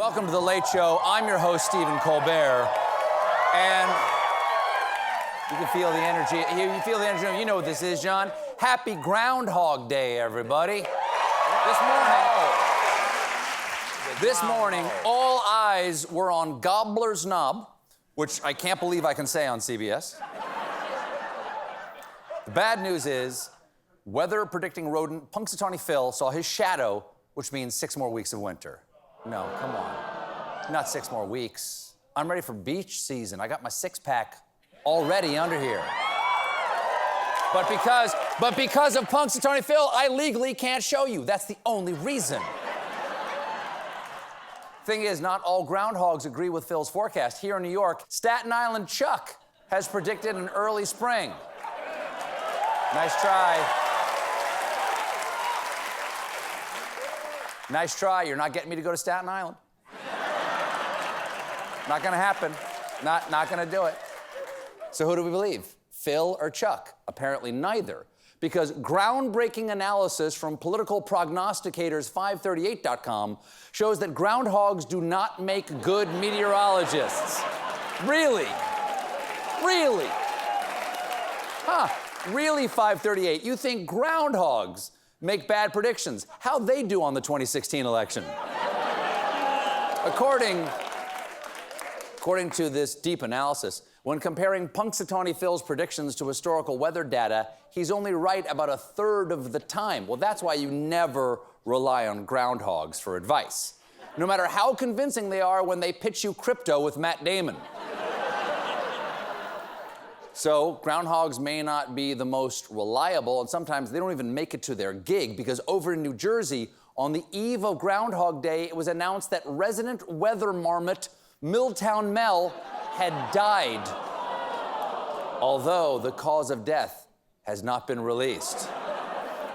Welcome to The Late Show. I'm your host, Stephen Colbert. And you can feel the energy. You feel the energy. You know what this is, John. Happy Groundhog Day, everybody. This morning, all eyes were on Gobbler's Knob, which I can't believe I can say on CBS. The bad news is, weather-predicting rodent Punxsutawney Phil saw his shadow, which means 6 more weeks of winter. No, come on. Not 6 more weeks. I'm ready for beach season. I got my six-pack already under here. But because of Punxsutawney Phil, I legally can't show you. That's the only reason. Thing is, not all groundhogs agree with Phil's forecast. Here in New York, Staten Island Chuck has predicted an early spring. Nice try. Nice try. You're not getting me to go to Staten Island. Not gonna happen. Not gonna do it. So who do we believe? Phil or Chuck? Apparently neither. Because groundbreaking analysis from political prognosticators 538.com shows that groundhogs do not make good meteorologists. Really? Really? Huh. Really, 538? You think groundhogs make bad predictions? How'd they do on the 2016 election? According to this deep analysis, when comparing Punxsutawney Phil's predictions to historical weather data, he's only right about 1/3 of the time. Well, that's why you never rely on groundhogs for advice, no matter how convincing they are when they pitch you crypto with Matt Damon. So, groundhogs may not be the most reliable, and sometimes they don't even make it to their gig, because over in New Jersey, on the eve of Groundhog Day, it was announced that resident weather marmot Milltown Mel had died, although the cause of death has not been released.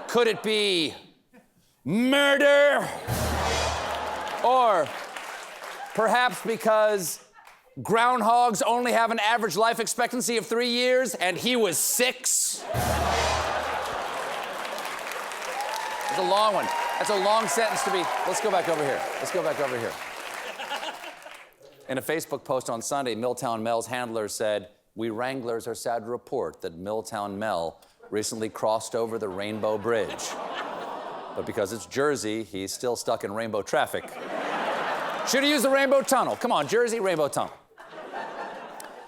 Could it be murder? Or perhaps because groundhogs only have an average life expectancy of 3 years and he was 6? That's a long one. That's a long sentence to be. Let's go back over here. In a Facebook post on Sunday, Milltown Mel's handler said, "We Wranglers are sad to report that Milltown Mel recently crossed over the Rainbow Bridge. But because it's Jersey, he's still stuck in rainbow traffic. Should have used the Rainbow Tunnel. Come on, Jersey, Rainbow Tunnel."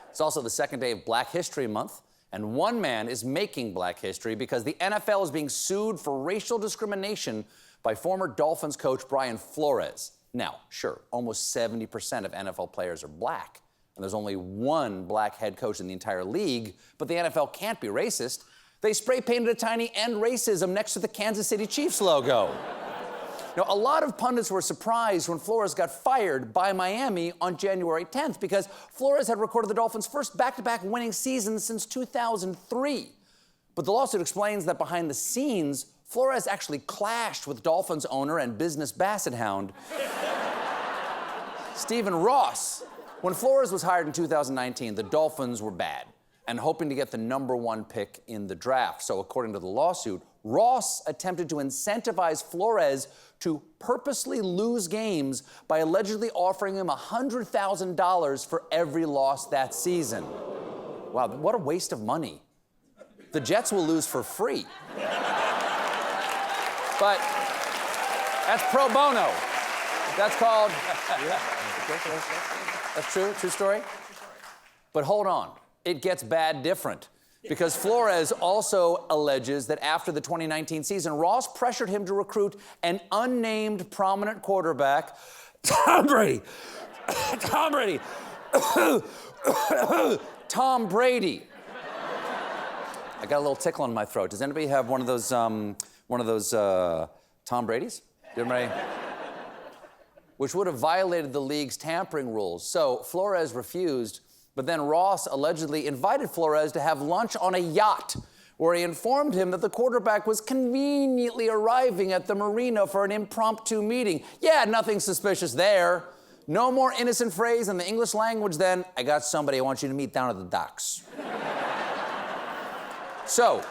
It's also the second day of Black History Month, and one man is making Black history because the NFL is being sued for racial discrimination by former Dolphins coach Brian Flores. Now, sure, almost 70% of NFL players are black, and there's only one black head coach in the entire league, but the NFL can't be racist. They spray painted a tiny "End Racism" next to the Kansas City Chiefs logo. Now, a lot of pundits were surprised when Flores got fired by Miami on January 10th because Flores had recorded the Dolphins' first back-to-back winning season since 2003. But the lawsuit explains that behind the scenes, Flores actually clashed with Dolphins owner and business basset hound Stephen Ross. When Flores was hired in 2019, the Dolphins were bad and hoping to get the #1 pick in the draft. So according to the lawsuit, Ross attempted to incentivize Flores to purposely lose games by allegedly offering him $100,000 for every loss that season. Wow, what a waste of money. The Jets will lose for free. But that's pro bono. That's called... That's true story. But hold on, it gets bad different. Because Flores also alleges that after the 2019 season, Ross pressured him to recruit an unnamed prominent quarterback, Tom Brady. Tom Brady. Tom Brady. I got a little tickle in my throat. Does anybody have one of those Tom Brady's? Anybody? Which would have violated the league's tampering rules. So Flores refused. But then Ross allegedly invited Flores to have lunch on a yacht, where he informed him that the quarterback was conveniently arriving at the marina for an impromptu meeting. Yeah, nothing suspicious there. No more innocent phrase in the English language than, "I got somebody I want you to meet down at the docks." So,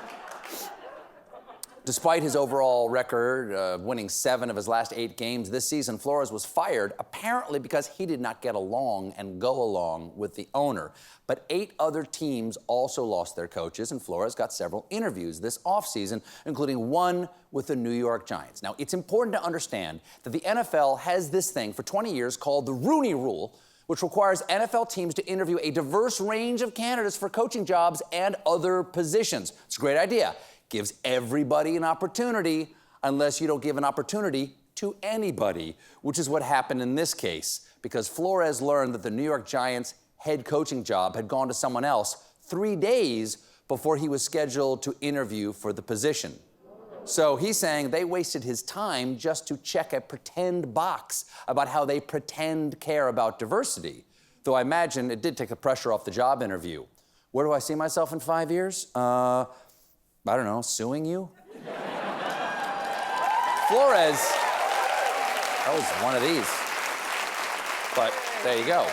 Despite his overall record of winning 7 of his last 8 games this season, Flores was fired apparently because he did not get along and go along with the owner. But 8 other teams also lost their coaches, and Flores got several interviews this offseason, including one with the New York Giants. Now, it's important to understand that the NFL has this thing for 20 years called the Rooney Rule, which requires NFL teams to interview a diverse range of candidates for coaching jobs and other positions. It's a great idea. Gives everybody an opportunity, unless you don't give an opportunity to anybody, which is what happened in this case, because Flores learned that the New York Giants head coaching job had gone to someone else 3 days before he was scheduled to interview for the position. So he's saying they wasted his time just to check a pretend box about how they pretend care about diversity. Though I imagine it did take the pressure off the job interview. Where do I see myself in 5 years? I don't know, suing you? Flores, that was one of these. But there you go.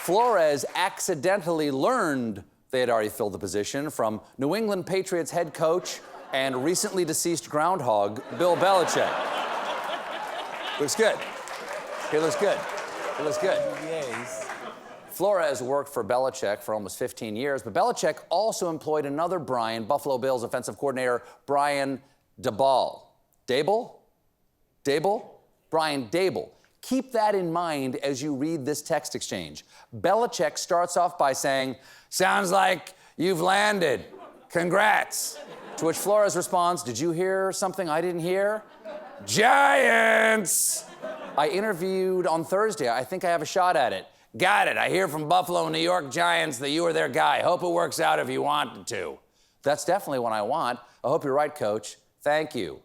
Flores accidentally learned they had already filled the position from New England Patriots head coach and recently deceased Groundhog, Bill Belichick. Looks good. He looks good. He looks good. Yes. Flores worked for Belichick for almost 15 years, but Belichick also employed another Brian, Buffalo Bills offensive coordinator, Brian Daboll. Brian Daboll. Keep that in mind as you read this text exchange. Belichick starts off by saying, "Sounds like you've landed. Congrats." To which Flores responds, "Did you hear something I didn't hear? Giants!" I interviewed on Thursday. I think I have a shot at it. "Got it. I hear from Buffalo and New York Giants that you were their guy. Hope it works out if you wanted to." That's definitely what I want. I hope you're right, Coach. Thank you.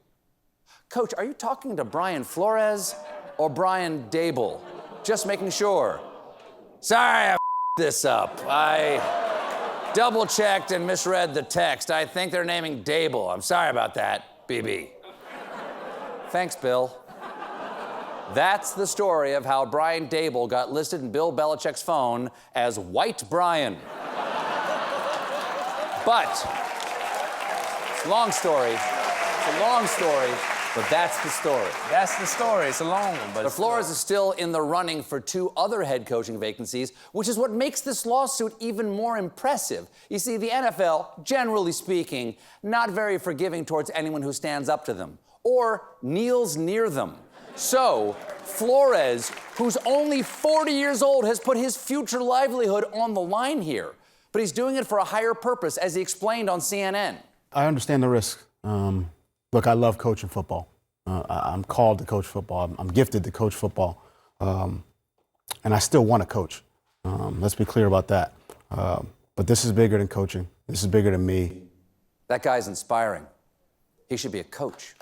Coach, are you talking to Brian Flores or Brian Daboll? Just making sure. Sorry, I this up. I double-checked and misread the text. I think they're naming Daboll. I'm sorry about that, BB. Thanks, Bill. That's the story of how Brian Daboll got listed in Bill Belichick's phone as White Brian. But, it's a long story. It's a long story, but that's the story. That's the story. It's a long one, But Flores is still in the running for 2 other head coaching vacancies, which is what makes this lawsuit even more impressive. You see, the NFL, generally speaking, not very forgiving towards anyone who stands up to them or kneels near them. So, Flores, who's only 40 years old, has put his future livelihood on the line here. But he's doing it for a higher purpose, as he explained on CNN. I understand the risk. Look, I love coaching football. I'm called to coach football. I'm gifted to coach football. And I still want to coach. Let's be clear about that. But this is bigger than coaching. This is bigger than me. That guy's inspiring. He should be a coach.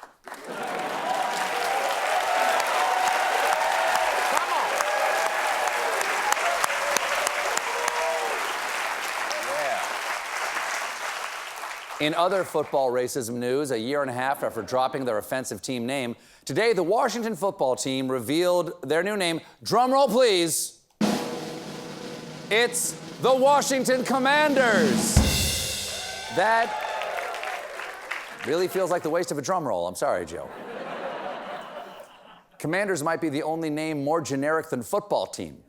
In other football racism news, a year and a half after dropping their offensive team name, today the Washington football team revealed their new name. Drum roll, please. It's the Washington Commanders. That really feels like the waste of a drum roll. I'm sorry, Joe. Commanders might be the only name more generic than football team.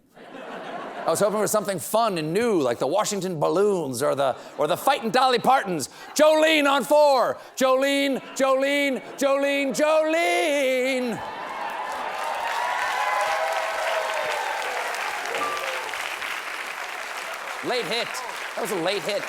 I was hoping for something fun and new, like the Washington Balloons or the Fightin' Dolly Partons. Jolene on 4. Jolene, Jolene, Jolene, Jolene. Late hit. That was a late hit.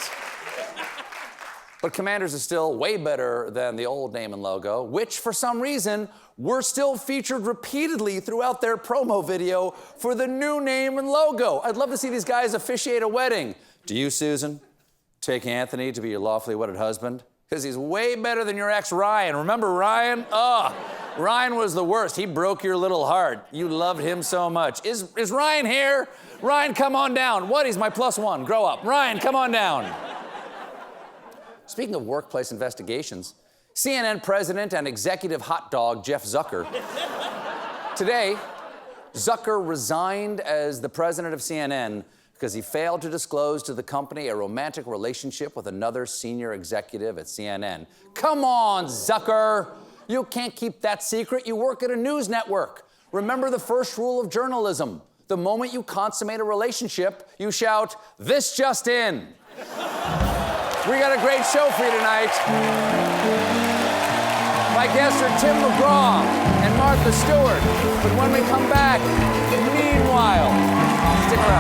But Commanders is still way better than the old name and logo, which, for some reason, were still featured repeatedly throughout their promo video for the new name and logo. I'd love to see these guys officiate a wedding. Do you, Susan, take Anthony to be your lawfully wedded husband? Because he's way better than your ex, Ryan. Remember Ryan? Ryan was the worst. He broke your little heart. You loved him so much. Is Ryan here? Ryan, come on down. What? He's my +1. Grow up. Ryan, come on down. Speaking of workplace investigations, CNN president and executive hot dog Jeff Zucker. Today, Zucker resigned as the president of CNN because he failed to disclose to the company a romantic relationship with another senior executive at CNN. Come on, Zucker! You can't keep that secret. You work at a news network. Remember the first rule of journalism. The moment you consummate a relationship, you shout, "This just in." We got a great show for you tonight. My guests are Tim McGraw and Martha Stewart. But when we come back, meanwhile, stick around.